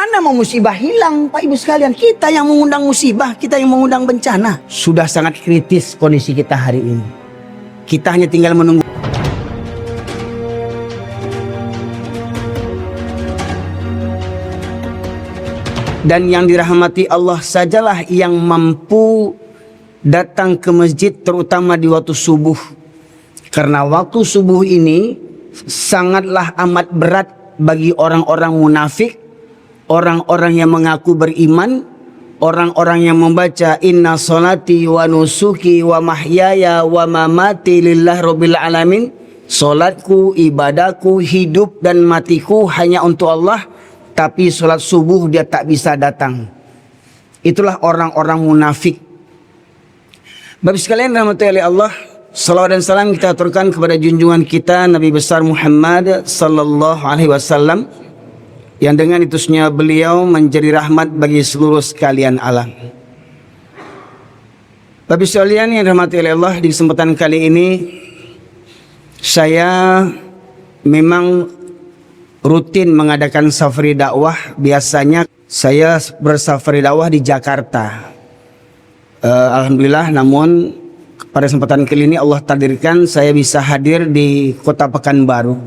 Bagaimana mau musibah hilang, Pak Ibu sekalian? Kita yang mengundang musibah, kita yang mengundang bencana. Sudah sangat kritis kondisi kita hari ini. Kita hanya tinggal menunggu. Dan yang dirahmati Allah sajalah yang mampu datang ke masjid, terutama di waktu subuh. Karena waktu subuh ini sangatlah amat berat bagi orang-orang munafik, orang-orang yang mengaku beriman, orang-orang yang membaca inna solati wa nusuki wa mahyaya wa mamati lillah rabbil alamin. Solatku, ibadahku, hidup dan matiku hanya untuk Allah. Tapi solat subuh dia tak bisa datang. Itulah orang-orang munafik. Bapak sekalian rahmati oleh Allah, salawat dan salam kita aturkan kepada junjungan kita Nabi besar Muhammad sallallahu alaihi wasallam, yang dengan utusnya beliau menjadi rahmat bagi seluruh sekalian alam. Bapak sekalian yang dirahmati oleh Allah, di kesempatan kali ini saya memang rutin mengadakan safari dakwah. Biasanya saya bersafari dakwah di Jakarta. Alhamdulillah, namun pada kesempatan kali ini Allah takdirkan saya bisa hadir di Kota Pekanbaru.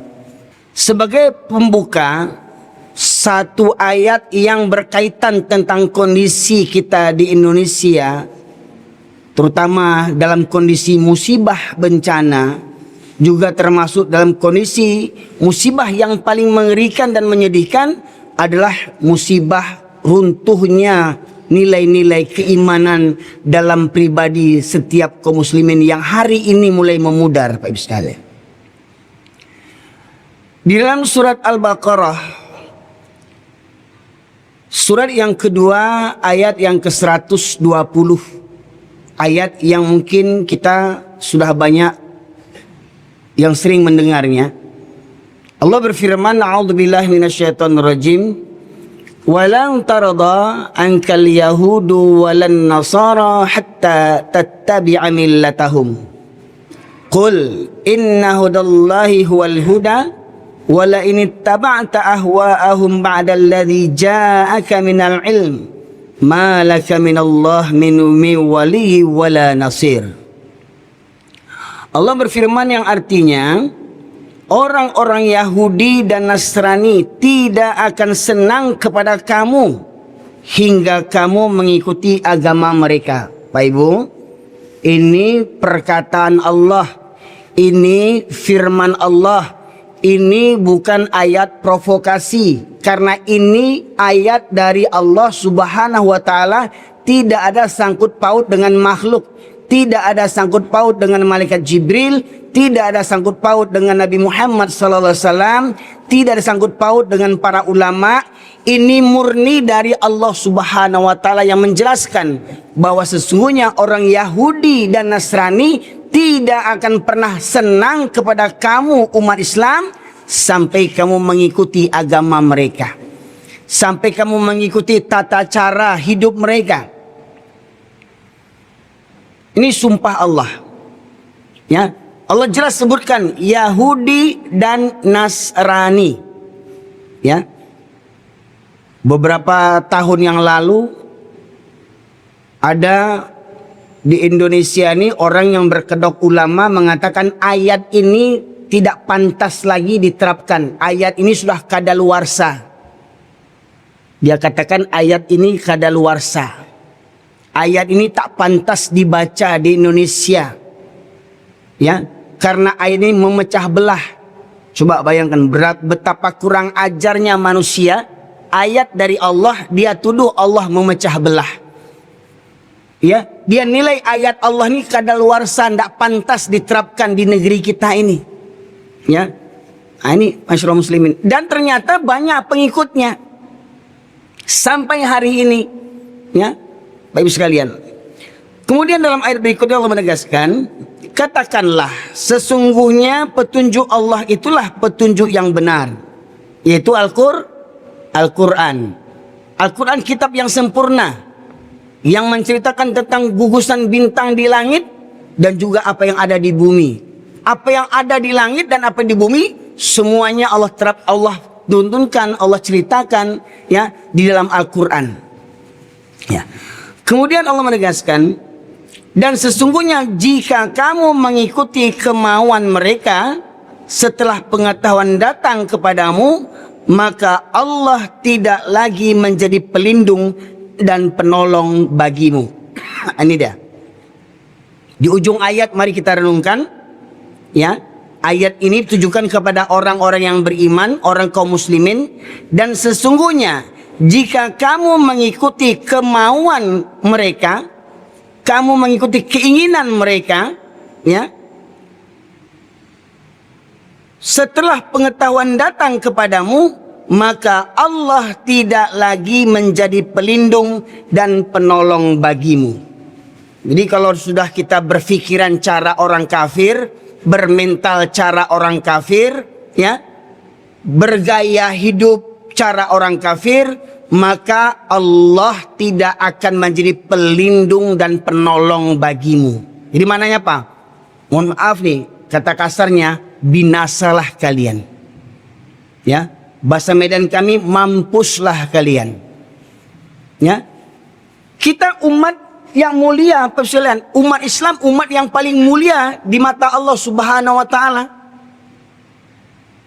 Sebagai pembuka, satu ayat yang berkaitan tentang kondisi kita di Indonesia, terutama dalam kondisi musibah bencana, juga termasuk dalam kondisi musibah yang paling mengerikan dan menyedihkan adalah musibah runtuhnya nilai-nilai keimanan dalam pribadi setiap kaum muslimin yang hari ini mulai memudar, Pak Ibu sekalian. Di dalam surat Al-Baqarah, surat yang kedua, ayat yang ke-120, ayat yang mungkin kita sudah banyak yang sering mendengarnya. Allah berfirman, a'udzubillahi minasyaitonirrajim, walan tarada ankal yahudu walan nasara hatta tattabi'a millatahum qul inna hudallahi huwal huda wala in ittaba'ta ahwa'ahum ba'da alladhi ja'aka minal ilm ma laka minallah min waliyyin wala nasir. Allah berfirman yang artinya, orang-orang Yahudi dan Nasrani tidak akan senang kepada kamu hingga kamu mengikuti agama mereka. Pak Ibu, ini perkataan Allah, ini firman Allah, ini bukan ayat provokasi, karena ini ayat dari Allah Subhanahu wa Ta'ala. Tidak ada sangkut paut dengan makhluk, tidak ada sangkut paut dengan malaikat Jibril, tidak ada sangkut paut dengan Nabi Muhammad SAW, tidak ada sangkut paut dengan para ulama. Ini murni dari Allah Subhanahu wa Ta'ala yang menjelaskan bahwa sesungguhnya orang Yahudi dan Nasrani tidak akan pernah senang kepada kamu umat Islam sampai kamu mengikuti agama mereka, sampai kamu mengikuti tata cara hidup mereka. Ini sumpah Allah, ya. Allah jelas sebutkan Yahudi dan Nasrani, ya. Beberapa tahun yang lalu ada di Indonesia ini orang yang berkedok ulama mengatakan ayat ini tidak pantas lagi diterapkan. Ayat ini sudah kadaluarsa. Dia katakan ayat ini kadaluarsa. Ayat ini tak pantas dibaca di Indonesia, ya, karena ayat ini memecah belah. Coba bayangkan betapa kurang ajarnya manusia. Ayat dari Allah dia tuduh Allah memecah belah, ya. Dia nilai ayat Allah ini kadaluarsa, tidak pantas diterapkan di negeri kita ini, ya. Nah, ini masyarakat muslimin, dan ternyata banyak pengikutnya sampai hari ini, ya. Baik sekalian. Kemudian dalam ayat berikutnya Allah menegaskan, katakanlah sesungguhnya petunjuk Allah itulah petunjuk yang benar, yaitu Al-Quran. Al-Quran kitab yang sempurna, yang menceritakan tentang gugusan bintang di langit dan juga apa yang ada di bumi. Apa yang ada di langit dan apa di bumi semuanya Allah tuntunkan, Allah ceritakan ya di dalam Al-Qur'an. Ya. Kemudian Allah menegaskan, dan sesungguhnya jika kamu mengikuti kemauan mereka setelah pengetahuan datang kepadamu, maka Allah tidak lagi menjadi pelindung dan penolong bagimu. Ini dia. Di ujung ayat mari kita renungkan ya. Ayat ini ditujukan kepada orang-orang yang beriman, orang kaum muslimin, dan sesungguhnya jika kamu mengikuti kemauan mereka, kamu mengikuti keinginan mereka, ya, setelah pengetahuan datang kepadamu, maka Allah tidak lagi menjadi pelindung dan penolong bagimu. Jadi kalau sudah kita berpikiran cara orang kafir, bermental cara orang kafir, ya, bergaya hidup cara orang kafir, maka Allah tidak akan menjadi pelindung dan penolong bagimu. Jadi mananya apa? Mohon maaf nih, kata kasarnya, binasalah kalian. Ya, bahasa Medan kami, mampuslah kalian. Ya, kita umat yang mulia, persoalan umat Islam, umat yang paling mulia di mata Allah Subhanahu wa taala.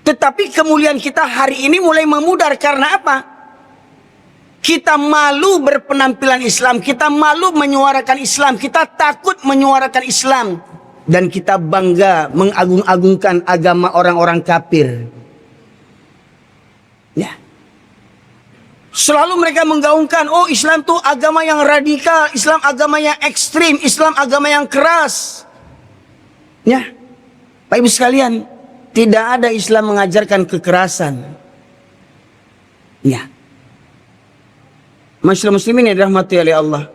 Tetapi kemuliaan kita hari ini mulai memudar karena apa? Kita malu berpenampilan Islam, kita malu menyuarakan Islam, kita takut menyuarakan Islam, dan kita bangga mengagung-agungkan agama orang-orang kafir. Ya. Selalu mereka menggaungkan, oh Islam itu agama yang radikal, Islam agama yang ekstrim, Islam agama yang keras. Ya, Pak Ibu sekalian, tidak ada Islam mengajarkan kekerasan. Ya, masyaallah muslimin yang dirahmati oleh Allah.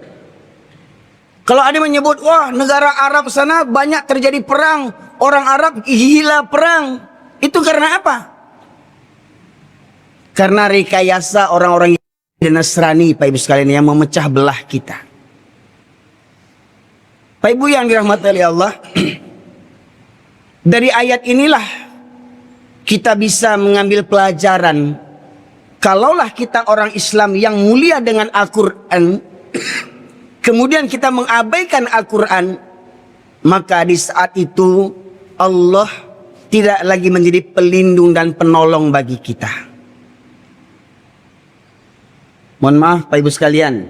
Kalau ada yang menyebut, wah negara Arab sana banyak terjadi perang, orang Arab gila perang, itu karena apa? Karena rekayasa orang-orang Nasrani, Pak Ibu sekalian, yang memecah belah kita. Pak Ibu yang dirahmati oleh Allah, dari ayat inilah kita bisa mengambil pelajaran. Kalaulah kita orang Islam yang mulia dengan Al-Quran, kemudian kita mengabaikan Al-Quran, maka di saat itu Allah tidak lagi menjadi pelindung dan penolong bagi kita. Mohon maaf Pak Ibu sekalian,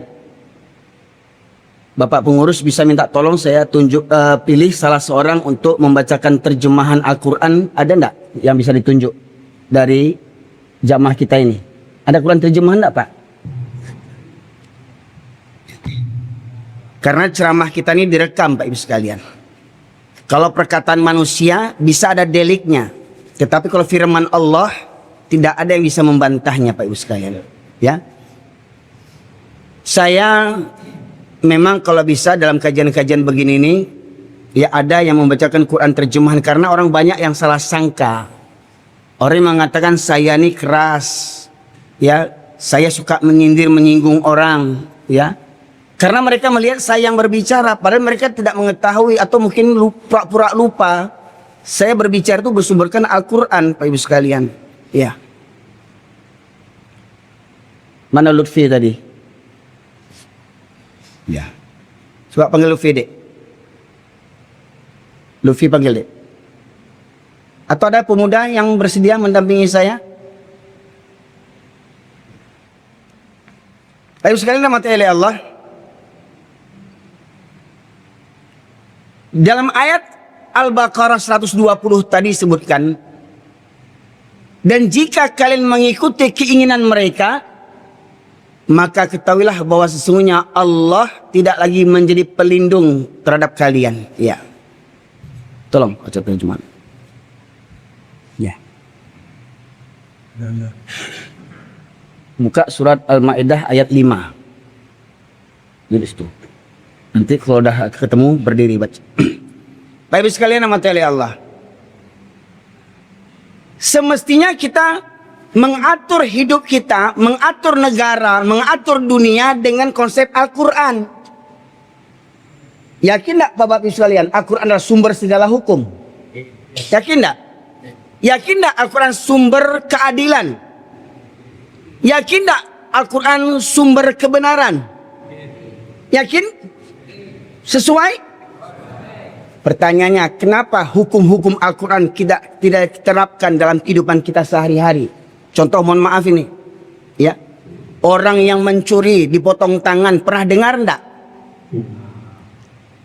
Bapak pengurus bisa minta tolong saya pilih salah seorang untuk membacakan terjemahan Al-Quran. Ada enggak yang bisa ditunjuk dari jamaah kita ini? Ada Quran terjemahan enggak Pak? Karena ceramah kita ini direkam Pak Ibu sekalian. Kalau perkataan manusia bisa ada deliknya, tetapi kalau firman Allah tidak ada yang bisa membantahnya Pak Ibu sekalian. Ya, saya memang kalau bisa dalam kajian-kajian begini nih, ya ada yang membacakan Quran terjemahan, karena orang banyak yang salah sangka. Orang yang mengatakan saya ini keras, ya, saya suka menyindir menyinggung orang, ya. Karena mereka melihat saya yang berbicara, padahal mereka tidak mengetahui atau mungkin pura-pura lupa. Saya berbicara itu bersumberkan Al-Quran, Pak Ibu sekalian. Ya. Mana Lutfi tadi? Ya. Coba panggil Lutfi, Dek. Lutfi panggil, Dek. Atau ada pemuda yang bersedia mendampingi saya? Baik sekalian rahmati oleh Allah. Dalam ayat Al-Baqarah 120 tadi sebutkan, dan jika kalian mengikuti keinginan mereka, maka ketahuilah bahwa sesungguhnya Allah tidak lagi menjadi pelindung terhadap kalian. Ya. Tolong baca terjemahan. Ya. Buka surat Al-Maidah ayat 5. Jadi itu. Nanti kalau udah ketemu berdiri baca. Bapak Ibu sekalian rahmati oleh Allah. Semestinya kita mengatur hidup kita, mengatur negara, mengatur dunia dengan konsep Al-Quran. Yakin enggak Bapak Ibu sekalian, Al-Quran adalah sumber segala hukum? Yakin enggak? Yakin enggak Al-Quran sumber keadilan? Yakin tak Al-Quran sumber kebenaran? Yakin? Sesuai? Pertanyaannya, kenapa hukum-hukum Al-Quran tidak diterapkan dalam kehidupan kita sehari-hari? Contoh, mohon maaf ini, ya, orang yang mencuri dipotong tangan, pernah dengar enggak?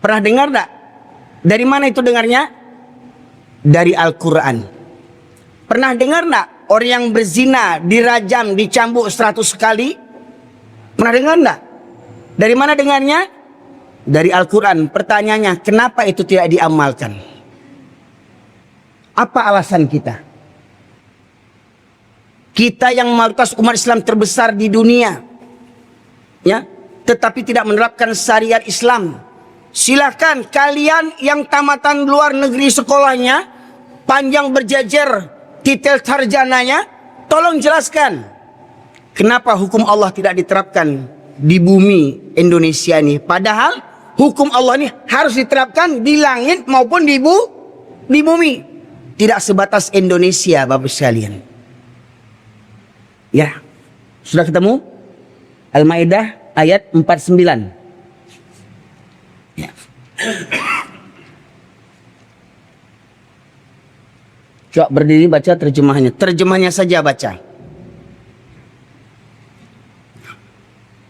Pernah dengar enggak? Dari mana itu dengarnya? Dari Al-Quran. Pernah dengar enggak orang yang berzina dirajam, dicambuk 100 kali? Pernah dengar enggak? Dari mana dengarnya? Dari Al-Quran. Pertanyaannya, kenapa itu tidak diamalkan? Apa alasan kita? Kita yang mayoritas umat Islam terbesar di dunia, ya, tetapi tidak menerapkan syariat Islam. Silakan kalian yang tamatan luar negeri sekolahnya, panjang berjejer, titel sarjananya, tolong jelaskan kenapa hukum Allah tidak diterapkan di bumi Indonesia ini. Padahal hukum Allah ini harus diterapkan di langit maupun di bumi. Tidak sebatas Indonesia, Bapak sekalian. Ya, sudah ketemu? Al-Maidah ayat 49. Ya. Coba berdiri baca terjemahannya. Terjemahannya saja baca.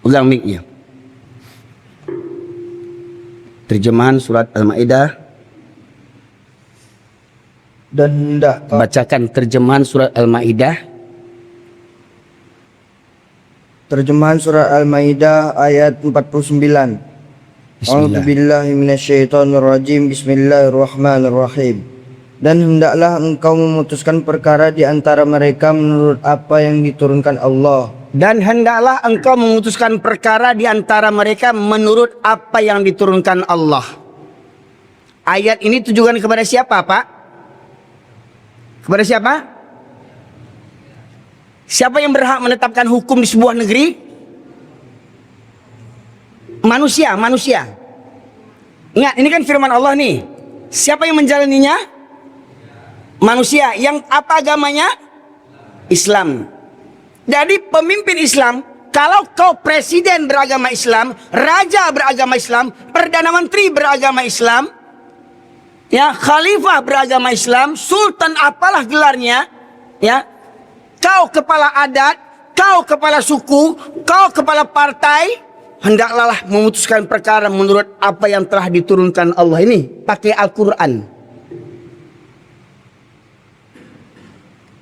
Ulang mic-nya. Terjemahan surat Al-Maidah. Dan hendak Bacakan terjemahan surat Al-Maidah. Terjemahan surat Al-Maidah ayat 49. A'udzubillahi minasyaitonirrajim. Bismillahirrahmanirrahim. Dan hendaklah engkau memutuskan perkara di antara mereka menurut apa yang diturunkan Allah. Dan hendaklah engkau memutuskan perkara di antara mereka menurut apa yang diturunkan Allah. Ayat ini tujuan kepada siapa, Pak? Kepada siapa? Siapa yang berhak menetapkan hukum di sebuah negeri? Manusia. Ingat, ini kan firman Allah nih. Siapa yang menjalaninya? Manusia. Yang apa agamanya? Islam. Jadi pemimpin Islam, kalau kau presiden beragama Islam, raja beragama Islam, perdana menteri beragama Islam, ya, khalifah beragama Islam, sultan apalah gelarnya, ya, kau kepala adat, kau kepala suku, kau kepala partai, hendaklah memutuskan perkara menurut apa yang telah diturunkan Allah ini, pakai Al-Quran.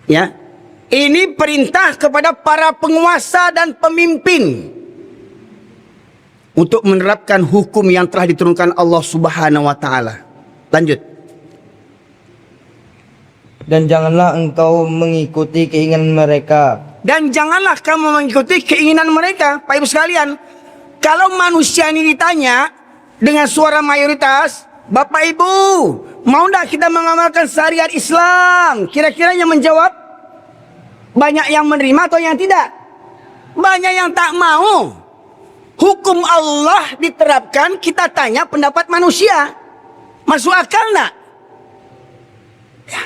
Ya. Ini perintah kepada para penguasa dan pemimpin untuk menerapkan hukum yang telah diturunkan Allah Subhanahu wa taala. Lanjut. Dan janganlah engkau mengikuti keinginan mereka. Dan janganlah kamu mengikuti keinginan mereka. Pak Ibu sekalian, kalau manusia ini ditanya dengan suara mayoritas, Bapak Ibu, mau enggak kita mengamalkan syariat Islam? Kira-kira yang menjawab, banyak yang menerima atau yang tidak? Banyak yang tak mau. Hukum Allah diterapkan, kita tanya pendapat manusia. Masuk akal enggak? Ya.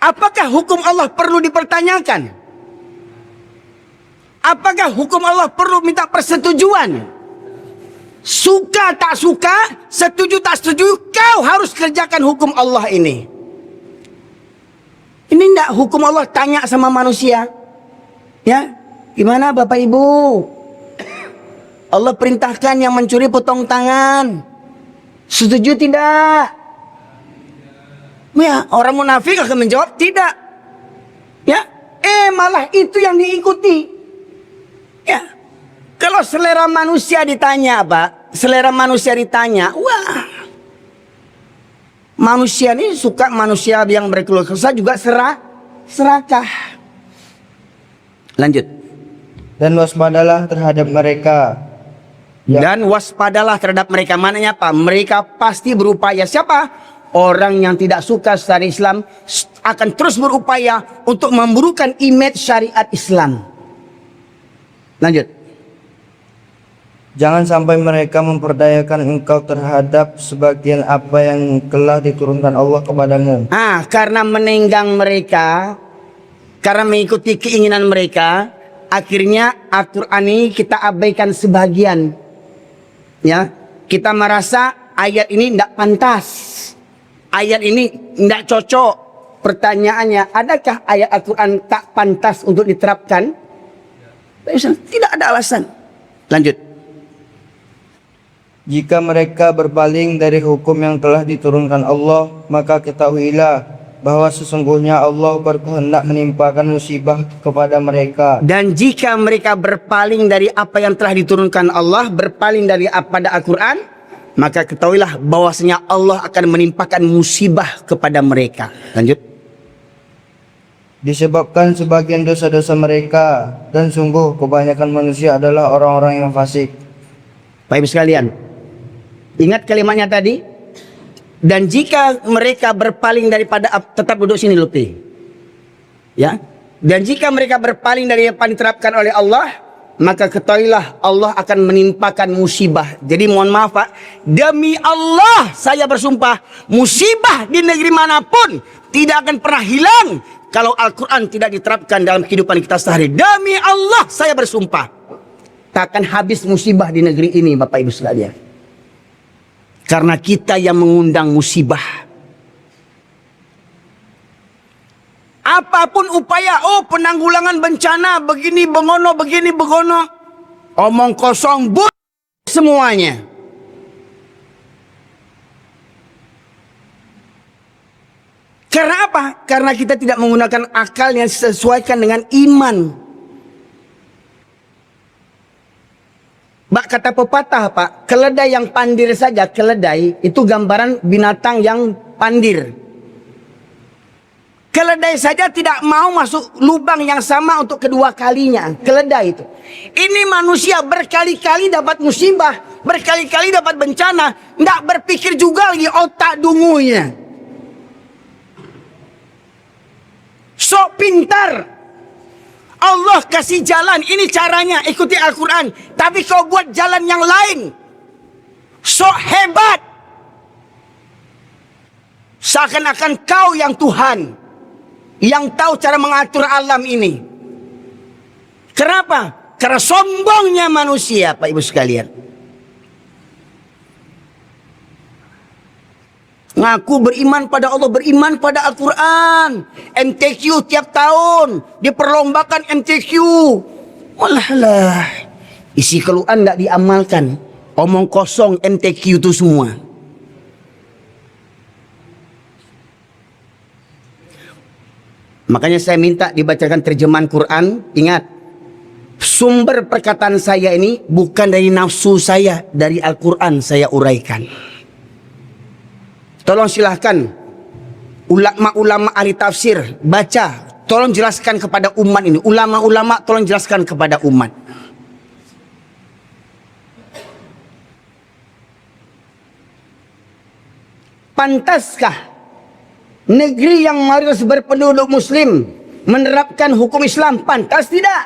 Apakah hukum Allah perlu dipertanyakan? Apakah hukum Allah perlu minta persetujuan? Suka tak suka, setuju tak setuju, kau harus kerjakan hukum Allah ini. Ini enggak hukum Allah tanya sama manusia. Ya, gimana Bapak Ibu? Allah perintahkan yang mencuri potong tangan. Setuju tidak? Ya, orang munafik akan menjawab tidak. Ya, malah itu yang diikuti. Ya, kalau selera manusia ditanya, Pak, selera manusia ditanya, wah, manusia ini suka manusia yang berkeluh kesah juga serakah. Lanjut. Dan waspadalah terhadap mereka. Dan waspadalah terhadap mereka. Mananya apa? Mereka pasti berupaya. Siapa? Orang yang tidak suka syariat Islam akan terus berupaya untuk memburukan image syariat Islam. Lanjut. Jangan sampai mereka memperdayakan engkau terhadap sebagian apa yang telah diturunkan Allah kepadamu. Karena menenggang mereka, karena mengikuti keinginan mereka, akhirnya Al-Quran ini kita abaikan sebagian. Ya, kita merasa ayat ini tidak pantas, ayat ini tidak cocok. Pertanyaannya, adakah ayat Al-Quran tak pantas untuk diterapkan? Tidak ada alasan. Lanjut. Jika mereka berpaling dari hukum yang telah diturunkan Allah, maka ketahuilah bahwa sesungguhnya Allah berkehendak menimpakan musibah kepada mereka. Dan jika mereka berpaling dari apa yang telah diturunkan Allah, berpaling dari pada Al-Quran, maka ketahuilah bahwasanya Allah akan menimpakan musibah kepada mereka. Lanjut. Disebabkan sebagian dosa-dosa mereka, dan sungguh kebanyakan manusia adalah orang-orang yang fasik. Baik sekalian, ingat kalimatnya tadi. Dan jika mereka berpaling daripada, tetap duduk sini Lupi. Ya. Dan jika mereka berpaling dari apa yang diterapkan oleh Allah, maka ketahuilah Allah akan menimpakan musibah. Jadi mohon maaf Pak, demi Allah saya bersumpah, musibah di negeri manapun tidak akan pernah hilang kalau Al-Quran tidak diterapkan dalam kehidupan kita sehari. Demi Allah saya bersumpah, takkan habis musibah di negeri ini Bapak Ibu sekalian. Karena kita yang mengundang musibah. Apapun upaya, penanggulangan bencana, begini begono, begini begono, omong kosong, semuanya. Karena apa? Karena kita tidak menggunakan akal yang disesuaikan dengan iman. Kata pepatah Pak, keledai yang pandir saja, keledai itu gambaran binatang yang pandir. Keledai saja tidak mau masuk lubang yang sama untuk kedua kalinya. Keledai itu. Ini manusia berkali-kali dapat musibah, berkali-kali dapat bencana, tidak berpikir juga lagi otak dungunya. Sok pintar. Allah kasih jalan, ini caranya, ikuti Al-Quran. Tapi kau buat jalan yang lain, sok hebat. Seakan-akan kau yang Tuhan, yang tahu cara mengatur alam ini. Kenapa? Karena sombongnya manusia, Pak Ibu sekalian. Ngaku beriman pada Allah, beriman pada Al-Quran. MTQ tiap tahun diperlombakan MTQ. Walah, isi keluhan tidak diamalkan. Omong kosong MTQ itu semua. Makanya saya minta dibacakan terjemahan Quran. Ingat, sumber perkataan saya ini bukan dari nafsu saya, dari Al-Quran saya uraikan. Tolong silahkan ulama-ulama ahli tafsir baca, tolong jelaskan kepada umat ini. Ulama-ulama tolong jelaskan kepada umat. Pantaskah negeri yang mayoritas berpenduduk muslim menerapkan hukum Islam? Pantas tidak?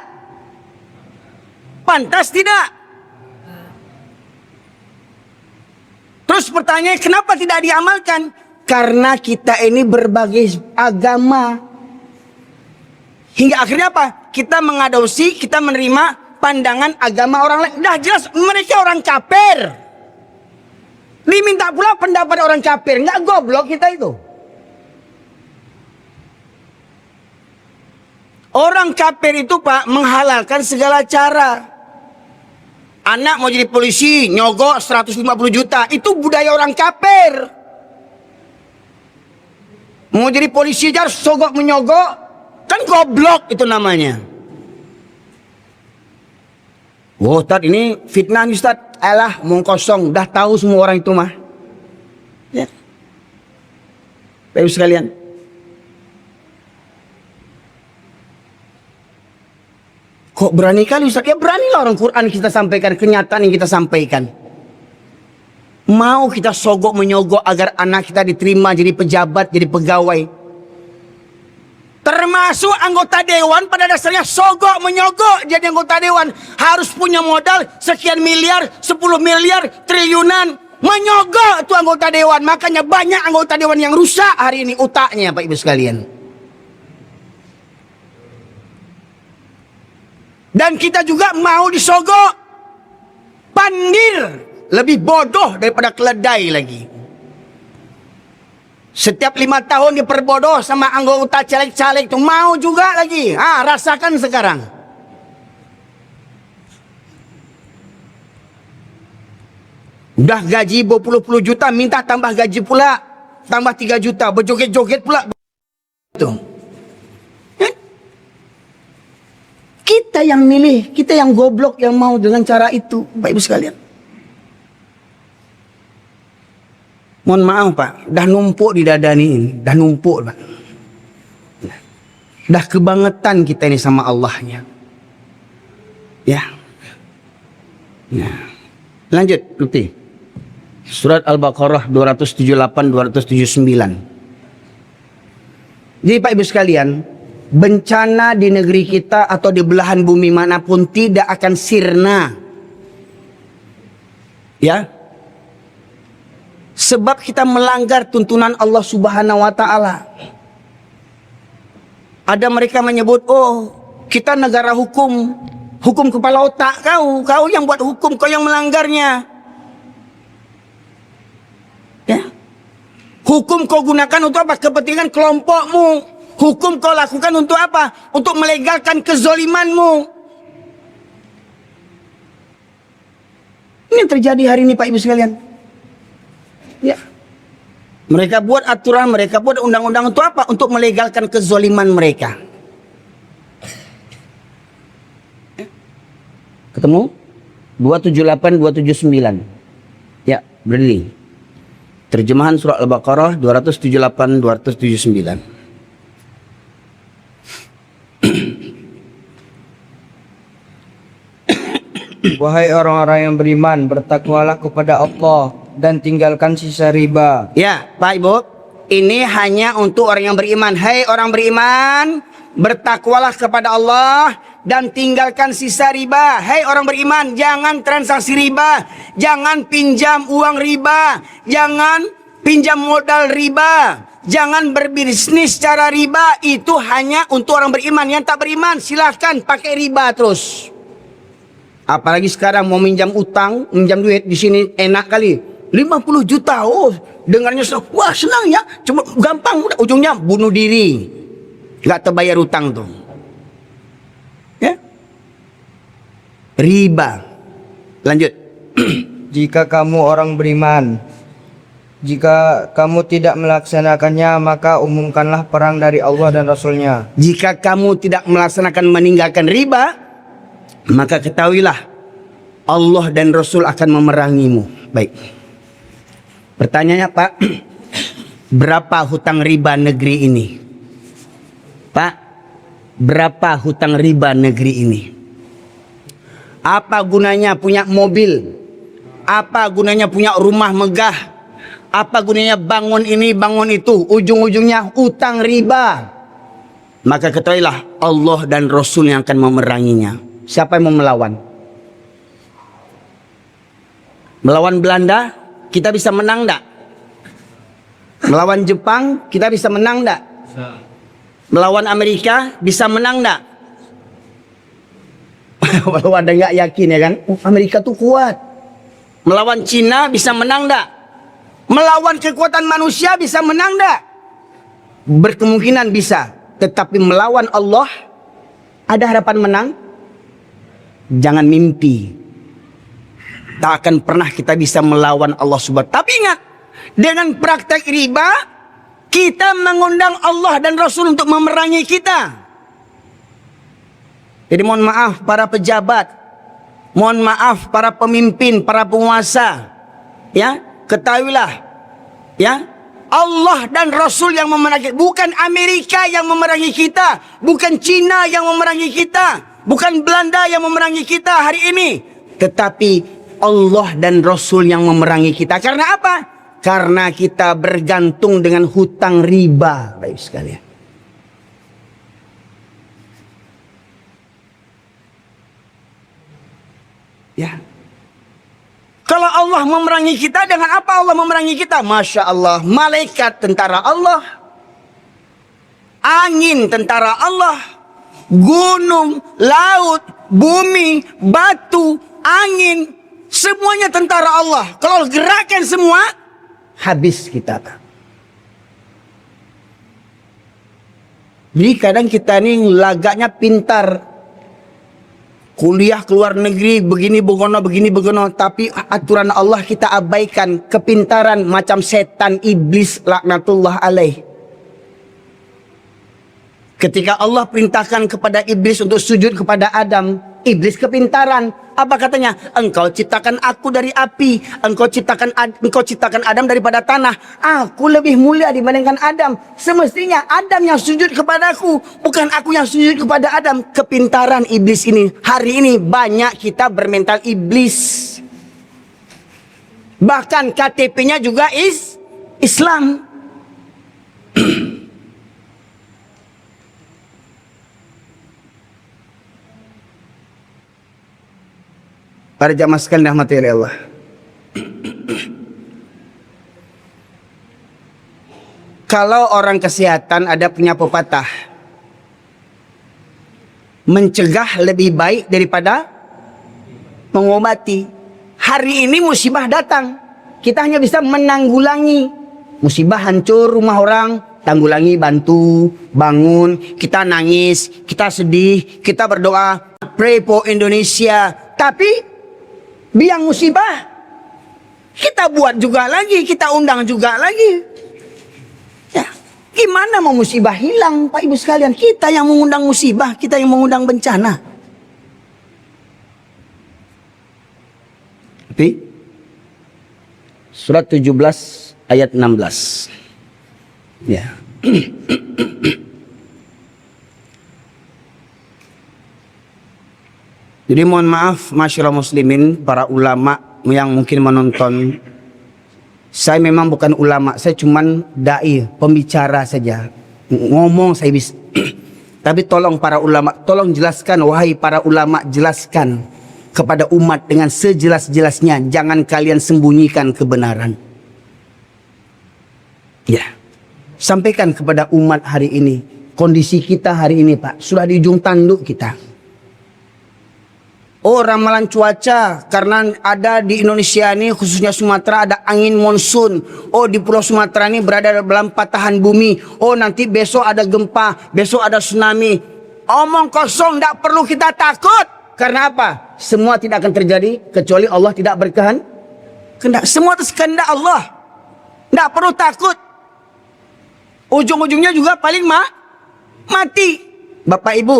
Pantas tidak? Terus pertanyaannya, kenapa tidak diamalkan? Karena kita ini berbagai agama. Hingga akhirnya apa? Kita mengadopsi, kita menerima pandangan agama orang lain. Dah jelas mereka orang kafir. Diminta pula pendapat orang kafir. Nggak goblok kita itu. Orang kafir itu Pak menghalalkan segala cara. Anak mau jadi polisi, nyogok 150 juta. Itu budaya orang kafir. Mau jadi polisi aja sogok menyogok. Kan goblok itu namanya. Oh Ustaz, ini fitnah nih Ustaz. Alah, mau kosong. Dah tahu semua orang itu mah. Ya. Baik sekalian. Kok berani kali Ustaz? Ya beranilah orang Quran kita sampaikan, kenyataan yang kita sampaikan. Mau kita sogok menyogok agar anak kita diterima jadi pejabat, jadi pegawai. Termasuk anggota dewan pada dasarnya sogok menyogok jadi anggota dewan. Harus punya modal sekian miliar, 10 miliar, triliunan. Menyogok itu anggota dewan. Makanya banyak anggota dewan yang rusak hari ini otaknya Pak Ibu sekalian. Dan kita juga mau disogok. Pandir lebih bodoh daripada keledai lagi. Setiap 5 tahun diperbodoh sama anggota caleg-caleg itu, mau juga lagi. Rasakan sekarang. Udah gaji berpuluh-puluh juta, minta tambah gaji pula, tambah 3 juta, berjoget-joget pula. Itu. Kita yang milih, kita yang goblok yang mau dengan cara itu, Bapak Ibu sekalian. Mohon maaf Pak, dah numpuk di dada ni, dah numpuk Pak. Dah kebangetan kita ini sama Allahnya. Ya. Nah. Lanjut, Lutfi. Surat Al-Baqarah 278-279. Jadi Pak Ibu sekalian, bencana di negeri kita atau di belahan bumi manapun tidak akan sirna. Ya. Sebab kita melanggar tuntunan Allah Subhanahu wa taala. Ada mereka menyebut, "Oh, kita negara hukum. Hukum kepala otak kau. Kau yang buat hukum, kau yang melanggarnya." Ya. Hukum kau gunakan untuk apa? Kepentingan kelompokmu. Hukum kau lakukan untuk apa? Untuk melegalkan kezolimanmu. Ini yang terjadi hari ini Pak Ibu sekalian. Ya. Mereka buat aturan, mereka buat undang-undang untuk apa? Untuk melegalkan kezoliman mereka. Ketemu? 278-279. Ya, berdiri. Terjemahan surah Al-Baqarah 278-279. Wahai orang-orang yang beriman, bertakwalah kepada Allah dan tinggalkan sisa riba. Ya, Pak Ibu, ini hanya untuk orang yang beriman. Hai orang beriman, bertakwalah kepada Allah dan tinggalkan sisa riba. Hai orang beriman, jangan transaksi riba, jangan pinjam uang riba, jangan pinjam modal riba, jangan berbisnis secara riba. Itu hanya untuk orang beriman. Yang tak beriman silahkan pakai riba terus. Apalagi sekarang mau minjam utang, minjam duit di sini enak kali. 50 juta. Oh, dengarnya wah senang ya. Cuma gampang, ujungnya bunuh diri. Enggak terbayar utang tuh. Ya. Riba. Lanjut. Jika kamu orang beriman, jika kamu tidak melaksanakannya, maka umumkanlah perang dari Allah dan Rasul-Nya. Jika kamu tidak melaksanakan meninggalkan riba, maka ketahuilah Allah dan Rasul akan memerangimu. Baik. Pertanyaannya Pak, berapa hutang riba negeri ini? Pak, berapa hutang riba negeri ini? Apa gunanya punya mobil? Apa gunanya punya rumah megah? Apa gunanya bangun ini, bangun itu? Ujung-ujungnya utang riba. Maka ketahuilah Allah dan Rasul yang akan memeranginya. Siapa yang mau melawan? Melawan Belanda, kita bisa menang enggak? Melawan Jepang, kita bisa menang enggak? Melawan Amerika, bisa menang enggak? Walau ada nggak yakin ya kan? Amerika tuh kuat. Melawan Cina bisa menang enggak? Melawan kekuatan manusia bisa menang enggak? Berkemungkinan bisa. Tetapi melawan Allah, ada harapan menang? Jangan mimpi. Tak akan pernah kita bisa melawan Allah Subhanahu. Tapi ingat, dengan praktek riba, kita mengundang Allah dan Rasul untuk memerangi kita. Jadi mohon maaf para pejabat, mohon maaf para pemimpin, para penguasa. Ya, ketahuilah, ya, Allah dan Rasul yang memerangi, bukan Amerika yang memerangi kita, bukan Cina yang memerangi kita, bukan Belanda yang memerangi kita hari ini, tetapi Allah dan Rasul yang memerangi kita. Karena apa? Karena kita bergantung dengan hutang riba, baik sekalian. Ya. Kalau Allah memerangi kita, dengan apa Allah memerangi kita? Masya Allah, malaikat tentara Allah, angin tentara Allah, gunung, laut, bumi, batu, angin, semuanya tentara Allah. Kalau gerakan semua, habis kita. Jadi kadang kita ni lagaknya pintar, kuliah keluar negeri, begini begono, tapi aturan Allah kita abaikan. Kepintaran macam setan iblis laknatullah alaih. Ketika Allah perintahkan kepada iblis untuk sujud kepada Adam, iblis kepintaran. Apa katanya? Engkau ciptakan aku dari api, engkau ciptakan Adam daripada tanah. Aku lebih mulia dibandingkan Adam. Semestinya Adam yang sujud kepadaku, bukan aku yang sujud kepada Adam. Kepintaran iblis ini. Hari ini banyak kita bermental iblis. Bahkan KTP-nya juga Islam. Para jamaah sekalian dirahmati oleh Allah. Kalau orang kesehatan ada punya pepatah, mencegah lebih baik daripada mengobati. Hari ini musibah datang, kita hanya bisa menanggulangi. Musibah hancur rumah orang, tanggulangi, bantu, bangun. Kita nangis, kita sedih, kita berdoa, pray for Indonesia. Tapi biang musibah kita buat juga lagi, kita undang juga lagi. Ya, gimana mau musibah hilang, Pak Ibu sekalian? Kita yang mengundang musibah, kita yang mengundang bencana. Tapi surat 17 ayat 16. Ya. Jadi mohon maaf masyarakat muslimin, para ulama yang mungkin menonton. Saya memang bukan ulama, saya cuman dai, pembicara saja. Ngomong saya bisa. Tapi tolong para ulama, tolong jelaskan, wahai para ulama, jelaskan kepada umat dengan sejelas-jelasnya. Jangan kalian sembunyikan kebenaran. Ya. Sampaikan kepada umat hari ini. Kondisi kita hari ini, Pak, sudah di ujung tanduk kita. Oh, ramalan cuaca karena ada di Indonesia ini, khususnya Sumatera, ada angin monsun. Oh, di Pulau Sumatera ini berada dalam patahan bumi. Oh, nanti besok ada gempa, besok ada tsunami. Omong kosong, tidak perlu kita takut. Karena apa? Semua tidak akan terjadi kecuali Allah tidak berkehendak. Semua atas kehendak Allah. Tidak perlu takut. Ujung-ujungnya juga paling mati. Bapak Ibu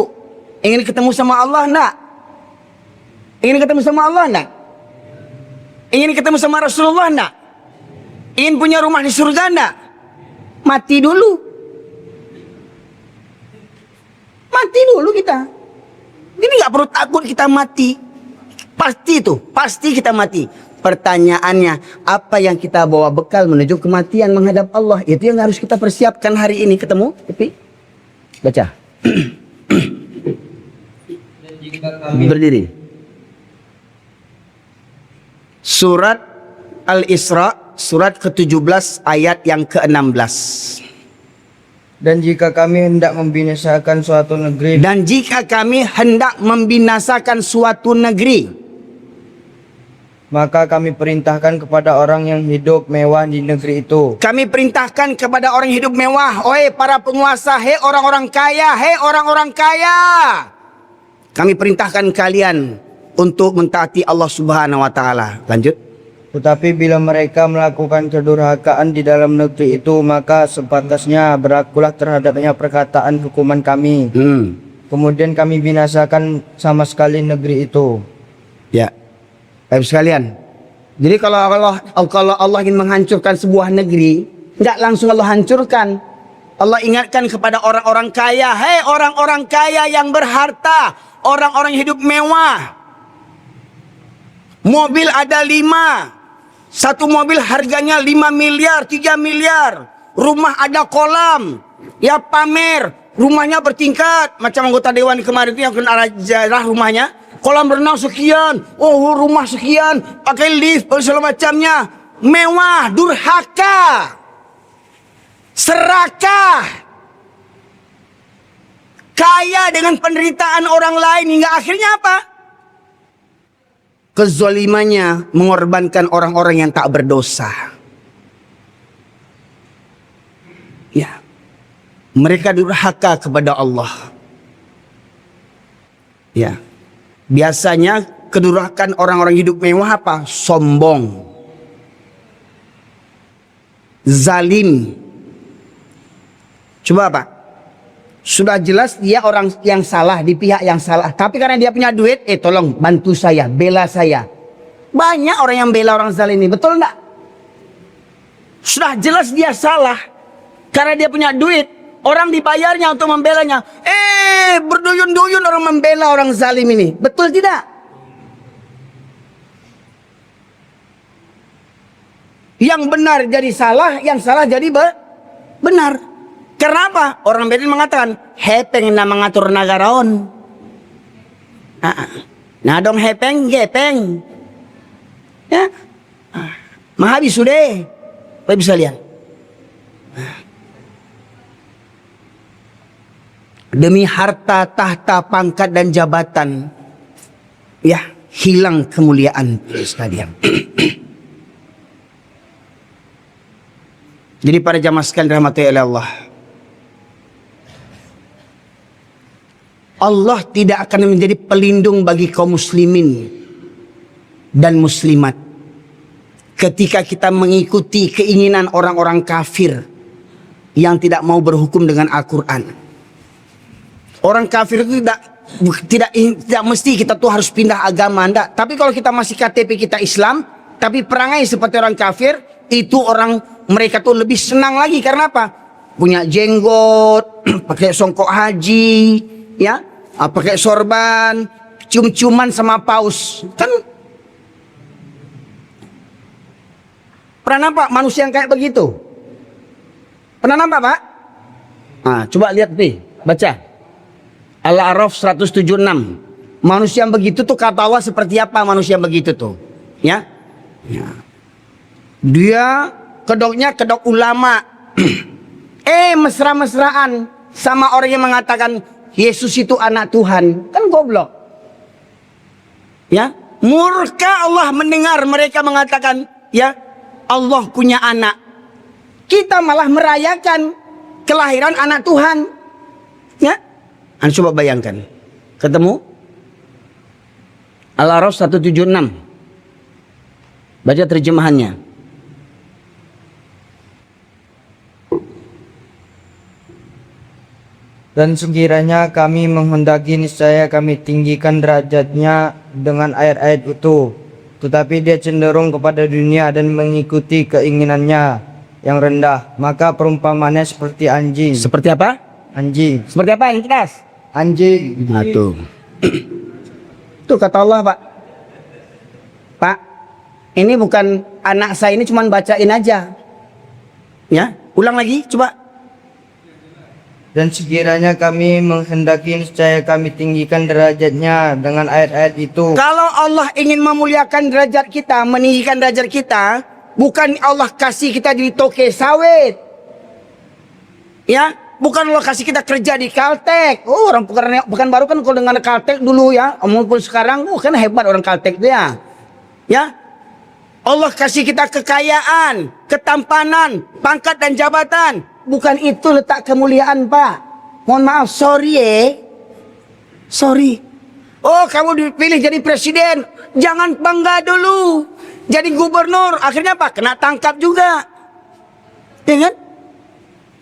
ingin ketemu sama Allah enggak? Ingin ketemu sama Allah enggak? Ingin ketemu sama Rasulullah enggak? Ingin punya rumah di surga enggak? Mati dulu. Mati dulu kita. Jadi nggak perlu takut kita mati. Pasti itu, pasti kita mati. Pertanyaannya, apa yang kita bawa bekal menuju kematian menghadap Allah? Itu yang harus kita persiapkan hari ini. Ketemu? Tapi baca. Berdiri. Surat Al-Isra, surat ke-17 ayat yang ke-16. Dan jika kami hendak membinasakan suatu negeri, Dan jika kami hendak membinasakan suatu negeri, maka kami perintahkan kepada orang yang hidup mewah di negeri itu. kami perintahkan kepada orang hidup mewah, oi para penguasa, hei orang-orang kaya, hei orang-orang kaya. Kami perintahkan kalian untuk mentaati Allah Subhanahu wa taala. Lanjut. Tetapi bila mereka melakukan kedurhakaan di dalam negeri itu, maka sepantasnya berakulah terhadapnya perkataan hukuman kami. Kemudian kami binasakan sama sekali negeri itu. Ya. Baik sekalian. Jadi kalau Allah ingin menghancurkan sebuah negeri, enggak langsung Allah hancurkan. Allah ingatkan kepada orang-orang kaya, hei orang-orang kaya yang berharta, orang-orang hidup mewah. Mobil ada 5. Satu mobil harganya 5 miliar, 3 miliar. Rumah ada kolam. Ya pamer. Rumahnya bertingkat. Macam anggota dewan kemarin itu yang kena jarah rumahnya. Kolam renang sekian. Oh, rumah sekian. Pakai lift, segala macamnya. Mewah, durhaka. Serakah. kaya dengan penderitaan orang lain hingga akhirnya apa? Kezalimannya mengorbankan orang-orang yang tak berdosa. Ya. Mereka durhaka kepada Allah. Ya. Biasanya kedurhakaan orang-orang hidup mewah apa? Sombong. Zalim. Coba apa? Sudah jelas dia orang yang salah, di pihak yang salah. Tapi karena dia punya duit, tolong bantu saya, bela saya. Banyak orang yang bela orang zalim ini, betul enggak? Sudah jelas dia salah. Karena dia punya duit, orang dibayarnya untuk membelanya. Berduyun-duyun orang membela orang zalim ini. Betul tidak? Yang benar jadi salah, yang salah jadi benar. Kenapa? Orang Bedin mengatakan, hepeng na mengatur nagaraon. Nah dong hepeng, gepeng. Ya, mahabis sudah. Apa bisa lihat? Demi harta, tahta, pangkat dan jabatan, ya hilang kemuliaan sekalian. Jadi para jamaah sekalian dirahmati oleh Allah, Allah tidak akan menjadi pelindung bagi kaum muslimin dan muslimat ketika kita mengikuti keinginan orang-orang kafir yang tidak mau berhukum dengan Al-Quran. Orang kafir itu tidak mesti kita tuh harus pindah agama, enggak. Tapi kalau kita masih KTP kita Islam, tapi perangai seperti orang kafir, itu orang mereka tuh lebih senang lagi. Karena apa? Punya jenggot, pakai songkok haji, ya, pakai sorban, cium-ciuman sama paus. Kan pernah nampak manusia yang kayak begitu? Pernah nampak, Pak? Nah, coba lihat nih, baca Al-A'raf 176. Manusia yang begitu tuh kata Allah seperti apa manusia yang begitu tuh? Ya. Ya. Dia kedoknya kedok ulama. Mesra-mesraan sama orang yang mengatakan Yesus itu anak Tuhan. Kan goblok. Ya. Murka Allah mendengar mereka mengatakan, ya, Allah punya anak. Kita malah merayakan kelahiran anak Tuhan. Ya. Anda coba bayangkan. Ketemu Al-A'raf 176. Baca terjemahannya. Dan sekiranya kami menghendaki, niscaya kami tinggikan derajatnya dengan ayat-ayat itu. Tetapi dia cenderung kepada dunia dan mengikuti keinginannya yang rendah. Maka perumpamannya seperti anjing. Seperti apa? Anjing. Seperti apa yang jelas? Anjing. Nah, tuh. Tuh kata Allah, Pak. Pak, ini bukan anak saya, ini cuma bacain aja. Ya, ulang lagi, coba. Dan sekiranya kami menghendaki, niscaya kami tinggikan derajatnya dengan ayat-ayat itu. Kalau Allah ingin memuliakan derajat kita, meninggikan derajat kita, bukan Allah kasih kita jadi toke sawit. Ya, bukan Allah kasih kita kerja di Caltech. Oh, orang bukan baru kan kalau dengan Caltech dulu ya, maupun sekarang, kan hebat orang Caltech itu ya. Ya, Allah kasih kita kekayaan, ketampanan, pangkat dan jabatan. Bukan itu letak kemuliaan, Pak. Mohon maaf, sorry Sorry. Oh, kamu dipilih jadi presiden, jangan bangga dulu. Jadi gubernur, akhirnya apa? Kena tangkap juga. Ya kan?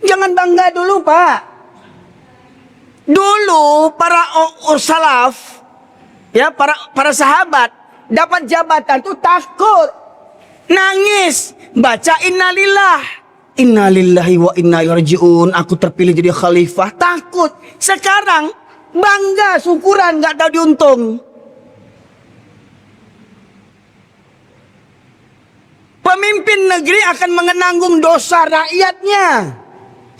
Jangan bangga dulu, Pak. Dulu para salaf, ya, para sahabat dapat jabatan tuh takut, nangis, baca innalillah. Innalillahi wa inna ilaihi rajiun. Aku terpilih jadi khalifah, takut. Sekarang bangga, syukuran, nggak tahu diuntung. Pemimpin negeri akan menanggung dosa rakyatnya.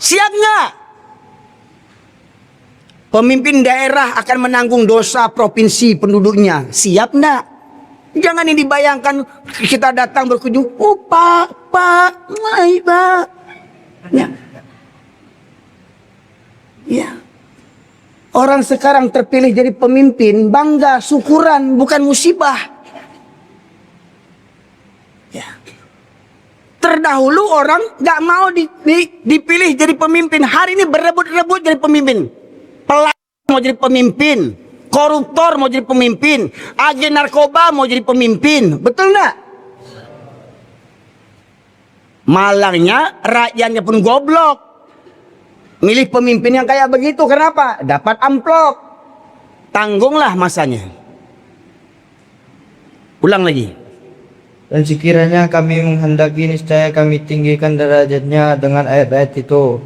Siap nggak? Pemimpin daerah akan menanggung dosa provinsi penduduknya. Siap nggak? Jangan ini dibayangkan kita datang berkunjung, oh Pak, mai Pak. Ya. Ya. Orang sekarang terpilih jadi pemimpin, bangga, syukuran, bukan musibah. Ya. Terdahulu orang gak mau dipilih jadi pemimpin. Hari ini berebut-rebut jadi pemimpin. Pelacur mau jadi pemimpin. Koruptor mau jadi pemimpin. Agen narkoba mau jadi pemimpin. Betul gak? Malangnya rakyatnya pun goblok. Milih pemimpin yang kayak begitu. Kenapa? Dapat amplop. Tanggunglah masanya. Ulang lagi. Dan sekiranya kami menghendaki, niscaya kami tinggikan derajatnya dengan ayat-ayat itu.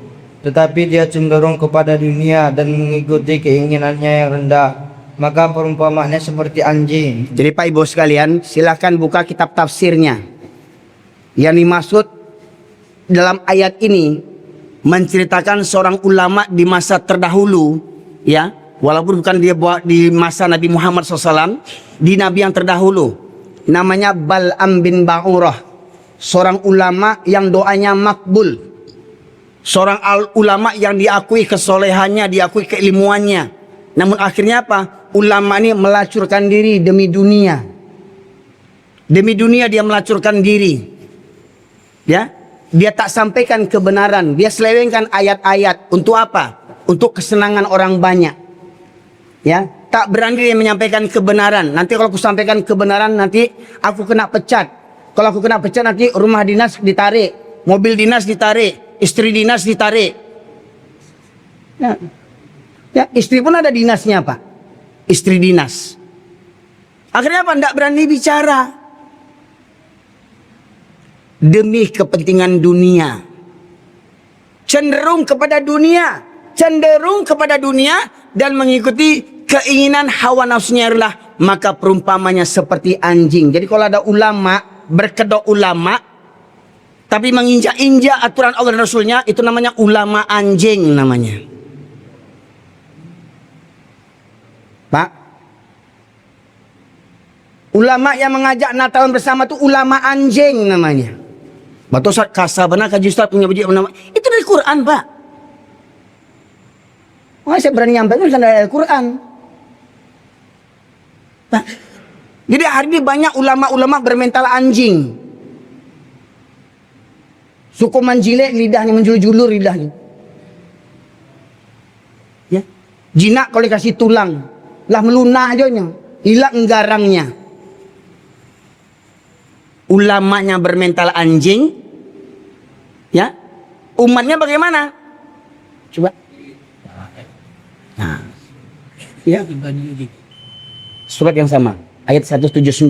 Tetapi dia cenderung kepada dunia dan mengikuti keinginannya yang rendah. Maka perumpamaannya seperti anjing. Jadi Pak Ibu sekalian, silakan buka kitab tafsirnya. Yang dimaksud dalam ayat ini menceritakan seorang ulama di masa terdahulu, ya, walaupun bukan dia buat di masa Nabi Muhammad SAW, di Nabi yang terdahulu, namanya Bal'am bin Ba'urah, seorang ulama yang doanya makbul, seorang ulama yang diakui kesolehannya, diakui keilmuannya, namun akhirnya apa? Ulama ini melacurkan diri demi dunia, dia melacurkan diri, ya. Dia tak sampaikan kebenaran. Dia selewengkan ayat-ayat. Untuk apa? Untuk kesenangan orang banyak. Ya, tak berani dia menyampaikan kebenaran. Nanti kalau aku sampaikan kebenaran, nanti aku kena pecat. Kalau aku kena pecat, nanti rumah dinas ditarik, mobil dinas ditarik, istri dinas ditarik. Ya, istri pun ada dinasnya, Pak. Istri dinas. Akhirnya apa? Tidak berani bicara. Demi kepentingan dunia, cenderung kepada dunia dan mengikuti keinginan hawa nafsunya adalah, maka perumpamanya seperti anjing. Jadi kalau ada ulama berkedok ulama tapi menginjak-injak aturan Allah dan Rasulnya, itu namanya ulama anjing namanya. Pak, ulama yang mengajak Natalan bersama itu ulama anjing namanya. Batu Ustaz kasabana kaji Ustaz punya biji nama. Itu dari Quran, Pak. Wah, saya berani nyampaikan dari Al-Quran. Pak. Jadi hari ini banyak ulama-ulama bermental anjing. Suku menjilek lidahnya, menjulur-julur lidahnya. Ya. Jinak kalau dikasih tulang, lah melunak aja, hilang garangnya. Ulamanya bermental anjing, ya, umatnya bagaimana? Coba. Nah, ya, surat yang sama, ayat 179.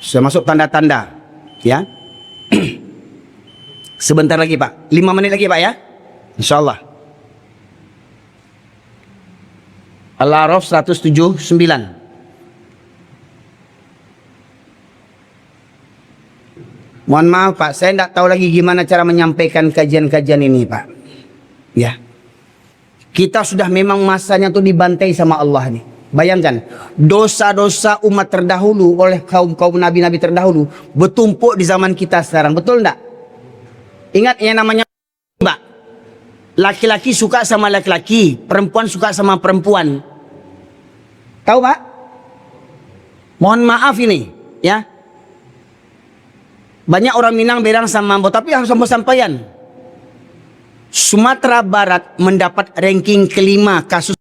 Sudah masuk tanda-tanda, ya. Sebentar lagi, Pak. 5 menit lagi, Pak, ya. Insyaallah. Al-A'raf 179. Mohon maaf Pak, saya tidak tahu lagi gimana cara menyampaikan kajian-kajian ini Pak. Ya, kita sudah memang masanya tuh dibantai sama Allah nih. Bayangkan, dosa-dosa umat terdahulu oleh kaum nabi-nabi terdahulu bertumpuk di zaman kita sekarang, betul enggak? Ingat yang namanya Mbak, laki-laki suka sama laki-laki, perempuan suka sama perempuan. Tahu Pak? Mohon maaf ini, ya. Banyak orang Minang berang sama Mambo, tapi harus sampaian. Sumatera Barat mendapat ranking kelima kasus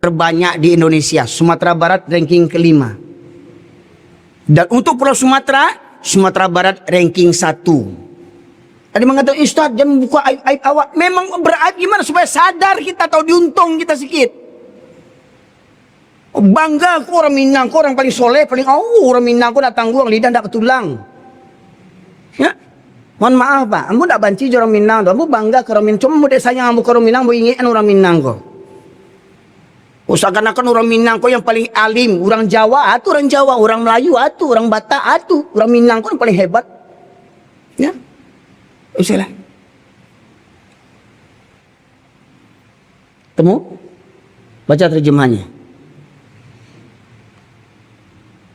terbanyak di Indonesia. Sumatera Barat ranking kelima. Dan untuk Pulau Sumatera, Sumatera Barat ranking 1. Tadi mengatakan Ustaz jangan buka aib-aib awak. Memang beraib gimana supaya sadar kita, tahu diuntung kita sedikit. Bangga aku orang Minang, aku orang paling soleh, paling orang Minang aku nak tanggung lidah tak ketulang. Ya, mohon maaf Pak, ambo tak banci orang Minang, ambo bangga ke orang Minang. Cuma mau sayang ambo ke orang Minang, ambo ingin orang Minang kok. Usahakan orang Minang kok yang paling alim, orang Jawa, orang Jawa, orang Melayu, orang Batak, orang Minang kok yang paling hebat. Ya, usahlah. Temu, baca terjemahannya.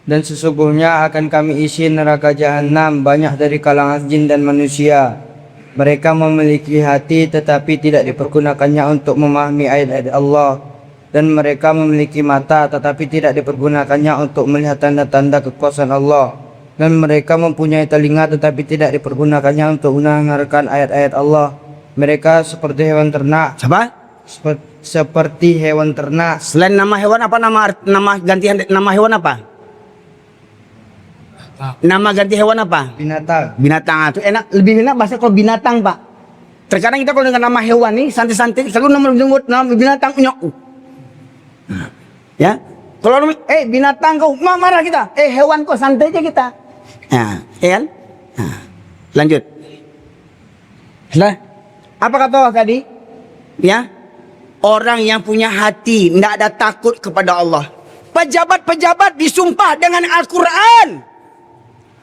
Dan sesungguhnya akan kami isi neraka jahanam banyak dari kalangan jin dan manusia. Mereka memiliki hati tetapi tidak dipergunakannya untuk memahami ayat-ayat Allah. Dan mereka memiliki mata tetapi tidak dipergunakannya untuk melihat tanda-tanda kekuasaan Allah. Dan mereka mempunyai telinga tetapi tidak dipergunakannya untuk mendengarkan ayat-ayat Allah. Mereka seperti hewan ternak. Siapa? Seperti hewan ternak. Selain nama hewan apa nama ganti nama hewan apa? Nama ganti hewan apa? Binatang. Binatang itu enak, lebih enak bahasa kalau binatang, Pak. Terkadang kita kalau dengan nama hewan nih santai-santai, kalau nama binatang nyok. Ya. Kalau binatang kau marah kita. Hewan kok santai aja kita. Nah, ya kan? Nah, lanjut. Sudah. Apa kata Allah tadi? Ya. Orang yang punya hati, tidak ada takut kepada Allah. Pejabat-pejabat disumpah dengan Al-Quran.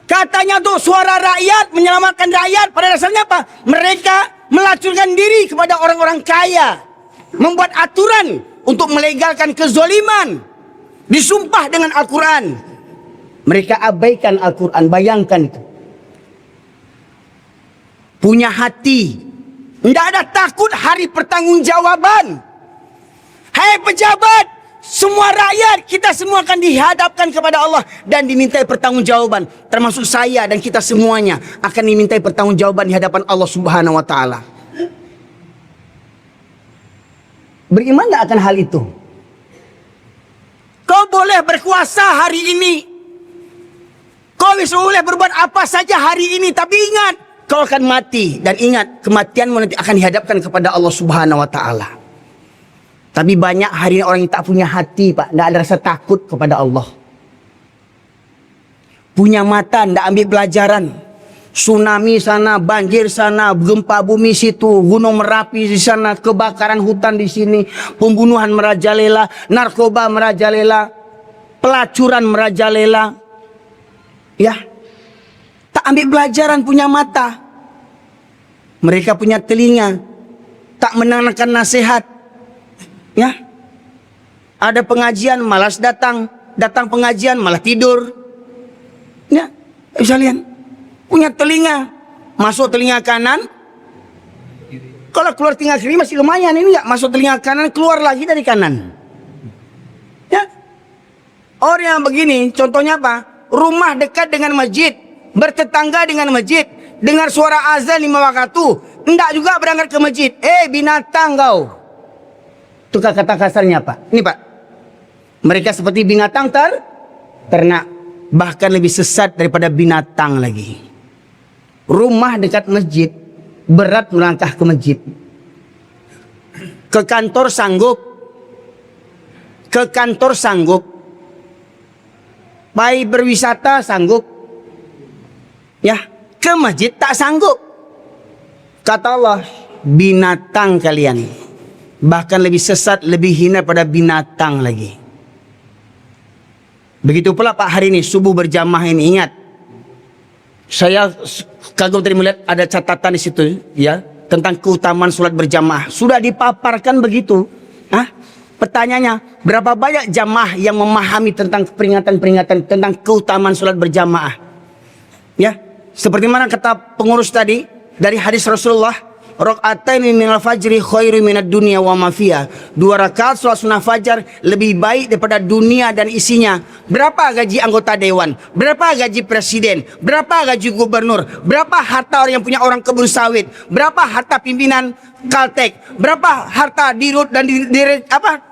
Katanya tuh suara rakyat, menyelamatkan rakyat. Pada dasarnya apa? Mereka melacurkan diri kepada orang-orang kaya. Membuat aturan untuk melegalkan kezoliman. Disumpah dengan Al-Quran. Mereka abaikan Al-Quran. Bayangkan itu. Punya hati. Tidak ada takut hari pertanggungjawaban. Hai pejabat, semua rakyat, kita semua akan dihadapkan kepada Allah dan dimintai pertanggungjawaban. Termasuk saya dan kita semuanya akan dimintai pertanggungjawaban di hadapan Allah Subhanahu wa taala. Beriman tidak akan hal itu? Kau boleh berkuasa hari ini. Kau bisa boleh berbuat apa saja hari ini, tapi ingat, kau akan mati. Dan ingat, kematianmu nanti akan dihadapkan kepada Allah Subhanahu wa taala. Tapi banyak hari ini orang yang tak punya hati, Pak. Tidak ada rasa takut kepada Allah. Punya mata, tidak ambil pelajaran. Tsunami sana, banjir sana, gempa bumi situ, gunung Merapi di sana, kebakaran hutan di sini, pembunuhan merajalela, narkoba merajalela, pelacuran merajalela. Ya, tak ambil pelajaran, punya mata. Mereka punya telinga, tak mendengarkan nasihat. Ya, ada pengajian malas datang, datang pengajian malah tidur. Ya, bisa lihat. Punya telinga, masuk telinga kanan. Kalau keluar telinga kiri masih lumayan, ini enggak masuk telinga kanan, keluar lagi dari kanan. Ya, orang yang begini, contohnya apa? Rumah dekat dengan masjid, bertetangga dengan masjid, dengar suara azan 5 waktu, enggak juga berangkat ke masjid. Binatang kau. Itu kata kasarnya, Pak. Ini, Pak. Mereka seperti binatang ternak. Bahkan lebih sesat daripada binatang lagi. Rumah dekat masjid, berat melangkah ke masjid. Ke kantor sanggup. Ke kantor sanggup. Bayi berwisata sanggup. Ya, ke masjid tak sanggup. Kata Allah, binatang kalian. Bahkan lebih sesat, lebih hina pada binatang lagi. Begitu pula Pak hari ini subuh berjamaah ini, ingat. Saya kagum tadi melihat ada catatan di situ ya tentang keutamaan sholat berjamaah. Sudah dipaparkan begitu. Pertanyaannya, berapa banyak jamaah yang memahami tentang peringatan-peringatan tentang keutamaan sholat berjamaah? Ya, seperti mana kata pengurus tadi dari hadis Rasulullah, Raka'ataini minal fajri khairu minad dunya wa ma fiha. 2 rakaat salat sunnah fajar lebih baik daripada dunia dan isinya. Berapa gaji anggota dewan? Berapa gaji presiden? Berapa gaji gubernur? Berapa harta orang yang punya orang kebun sawit? Berapa harta pimpinan Kaltek? Berapa harta dirut dan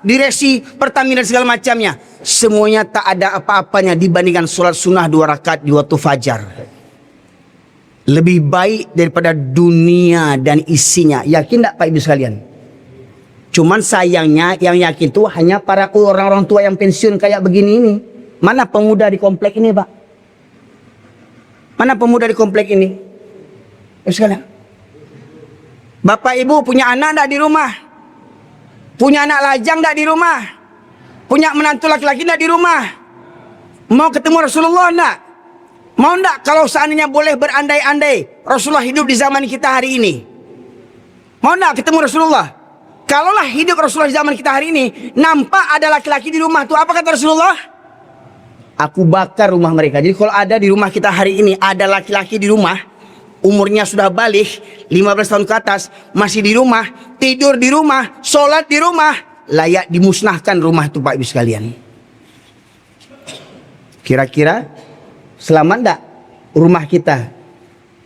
direksi Pertamina dan segala macamnya? Semuanya tak ada apa-apanya dibandingkan salat sunnah 2 rakaat di waktu fajar. Lebih baik daripada dunia dan isinya. Yakin tak Pak Ibu sekalian? Cuman sayangnya yang yakin itu hanya para orang-orang tua yang pensiun kayak begini ini. Mana pemuda di komplek ini, Pak? Mana pemuda di komplek ini? Ibu sekalian. Bapak Ibu punya anak tak di rumah? Punya anak lajang tak di rumah? Punya menantu laki-laki tak di rumah? Mau ketemu Rasulullah tak? Mau enggak kalau seandainya boleh berandai-andai Rasulullah hidup di zaman kita hari ini? Mau enggak ketemu Rasulullah? Kalaulah hidup Rasulullah di zaman kita hari ini, nampak ada laki-laki di rumah tuh, apa kata Rasulullah? Aku bakar rumah mereka. Jadi kalau ada di rumah kita hari ini ada laki-laki di rumah, umurnya sudah balik 15 tahun ke atas, masih di rumah, tidur di rumah, sholat di rumah, layak dimusnahkan rumah itu Pak Ibu sekalian. Kira-kira selamat enggak rumah kita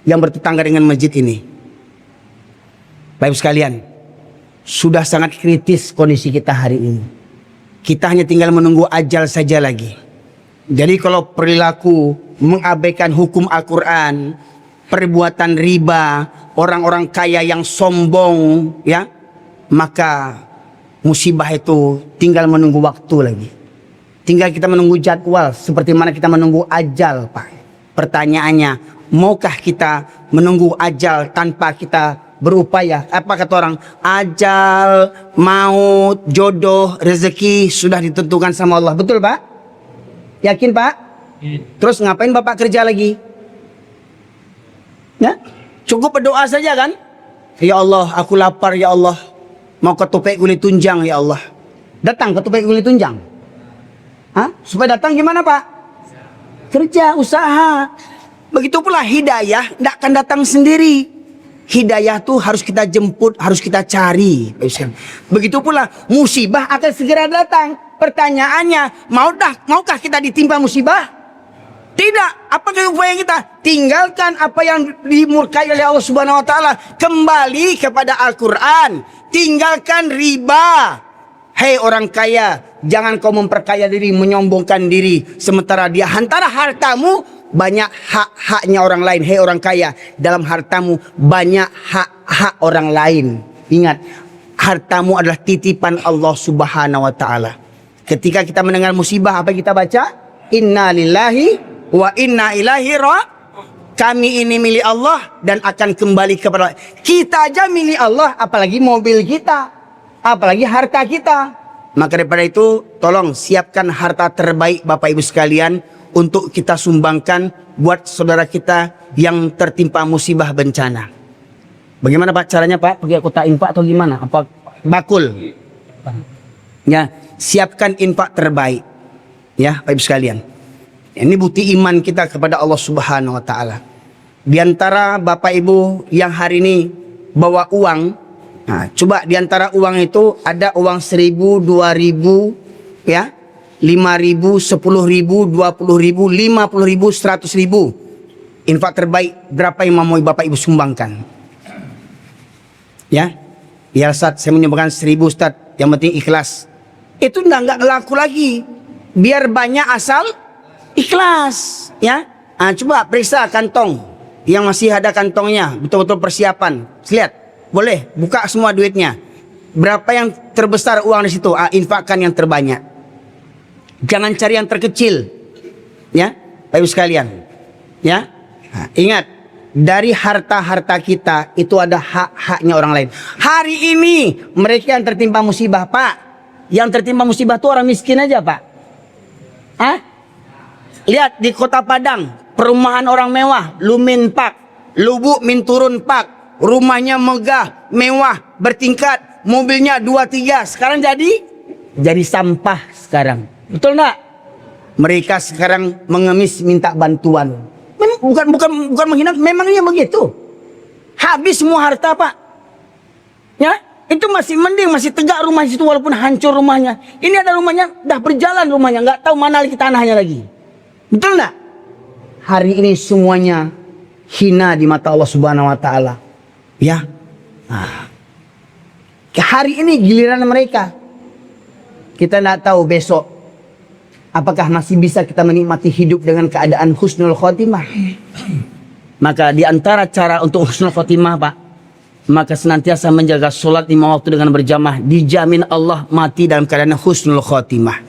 yang bertetangga dengan masjid ini? Pak Ibu sekalian, sudah sangat kritis kondisi kita hari ini. Kita hanya tinggal menunggu ajal saja lagi. Jadi kalau perilaku mengabaikan hukum Al-Quran, perbuatan riba, orang-orang kaya yang sombong, ya, maka musibah itu tinggal menunggu waktu lagi. Tinggal kita menunggu jadwal, seperti mana kita menunggu ajal, Pak. Pertanyaannya, maukah kita menunggu ajal tanpa kita berupaya? Apa kata orang? Ajal, maut, jodoh, rezeki sudah ditentukan sama Allah. Betul Pak? Yakin Pak? Terus ngapain Bapak kerja lagi? Ya? Cukup berdoa saja kan? Ya Allah, aku lapar ya Allah. Mau ketupek guli tunjang ya Allah. Datang ketupek guli tunjang. Hah? Supaya datang gimana Pak? Kerja, usaha. Begitu pula hidayah tidak akan datang sendiri. Hidayah tuh harus kita jemput, harus kita cari. Begitu pula musibah akan segera datang. Pertanyaannya, maukah kita ditimpa musibah? Tidak. Apakah upaya kita? Tinggalkan apa yang dimurkai oleh Allah Subhanahu wa taala. Kembali kepada Al-Qur'an. Tinggalkan riba. Hei orang kaya, jangan kau memperkaya diri, menyombongkan diri, sementara di antara hartamu banyak hak-haknya orang lain. Hei orang kaya, dalam hartamu banyak hak-hak orang lain. Ingat, hartamu adalah titipan Allah Subhanahu wa taala. Ketika kita mendengar musibah, apa kita baca? Inna lillahi wa inna ilaihi raji'un. Kami ini milik Allah dan akan kembali kepada Allah. Kita aja milik Allah, apalagi mobil kita, apalagi harta kita. Maka daripada itu, tolong siapkan harta terbaik Bapak Ibu sekalian untuk kita sumbangkan buat saudara kita yang tertimpa musibah bencana. Bagaimana Pak caranya Pak? Pakai kotak infak atau gimana? Apa bakul? Ya, siapkan infak terbaik. Ya, Bapak Ibu sekalian. Ini bukti iman kita kepada Allah Subhanahu wa taala. Di antara Bapak Ibu yang hari ini bawa uang, nah, coba di antara uang itu ada uang 1.000, 2.000, ya, 5.000, 10.000, 20.000, 50.000, 100.000. Infak terbaik berapa yang mau Bapak Ibu sumbangkan? Ya, ya Ustaz, saya menyumbangkan 1.000 Ustaz, yang penting ikhlas. Itu enggak laku lagi. Biar banyak asal ikhlas, ya. Nah, coba periksa kantong yang masih ada kantongnya, betul-betul persiapan. Lihat, boleh buka semua duitnya. Berapa yang terbesar uang di situ? Infakkan yang terbanyak. Jangan cari yang terkecil, ya, Bapak Ibu sekalian. Ya, nah, ingat, dari harta-harta kita itu ada hak-haknya orang lain. Hari ini mereka yang tertimpa musibah, Pak, yang tertimpa musibah itu orang miskin aja, Pak. Hah? Lihat di Kota Padang, perumahan orang mewah, Lumin Park, Lubuk Minturun Park, rumahnya megah, mewah, bertingkat, mobilnya 2-3. Sekarang jadi sampah sekarang. Betul enggak? Mereka sekarang mengemis minta bantuan. Bukan menghina, memangnya begitu. Habis semua harta, Pak. Ya, itu masih mending, masih tegak rumah situ walaupun hancur rumahnya. Ini ada rumahnya, dah berjalan rumahnya, nggak tahu mana lagi tanahnya lagi. Betul enggak? Hari ini semuanya hina di mata Allah Subhanahu wa taala. Ya. Nah, hari ini giliran mereka. Kita tidak tahu besok apakah masih bisa kita menikmati hidup dengan keadaan husnul khotimah. Maka di antara cara untuk husnul khotimah, Pak, maka senantiasa menjaga sholat 5 waktu dengan berjamaah, dijamin Allah mati dalam keadaan husnul khotimah.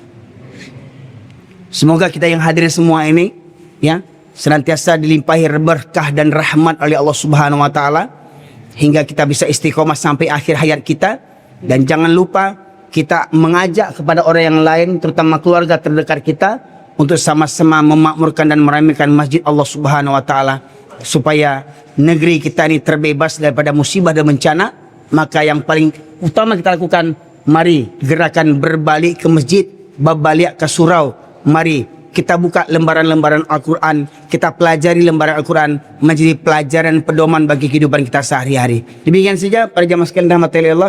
Semoga kita yang hadir semua ini, ya, senantiasa dilimpahi berkah dan rahmat oleh Allah Subhanahu wa taala hingga kita bisa istiqomah sampai akhir hayat kita. Dan jangan lupa kita mengajak kepada orang yang lain, terutama keluarga terdekat kita, untuk sama-sama memakmurkan dan meramaikan masjid Allah Subhanahu wa taala supaya negeri kita ini terbebas daripada musibah dan bencana. Maka yang paling utama kita lakukan, mari gerakan berbalik ke masjid, berbalik ke surau. Mari kita buka lembaran-lembaran Al-Quran, kita pelajari lembaran Al-Quran menjadi pelajaran pedoman bagi kehidupan kita sehari-hari. Demikian saja para jamaah sekalian rahmati Allah.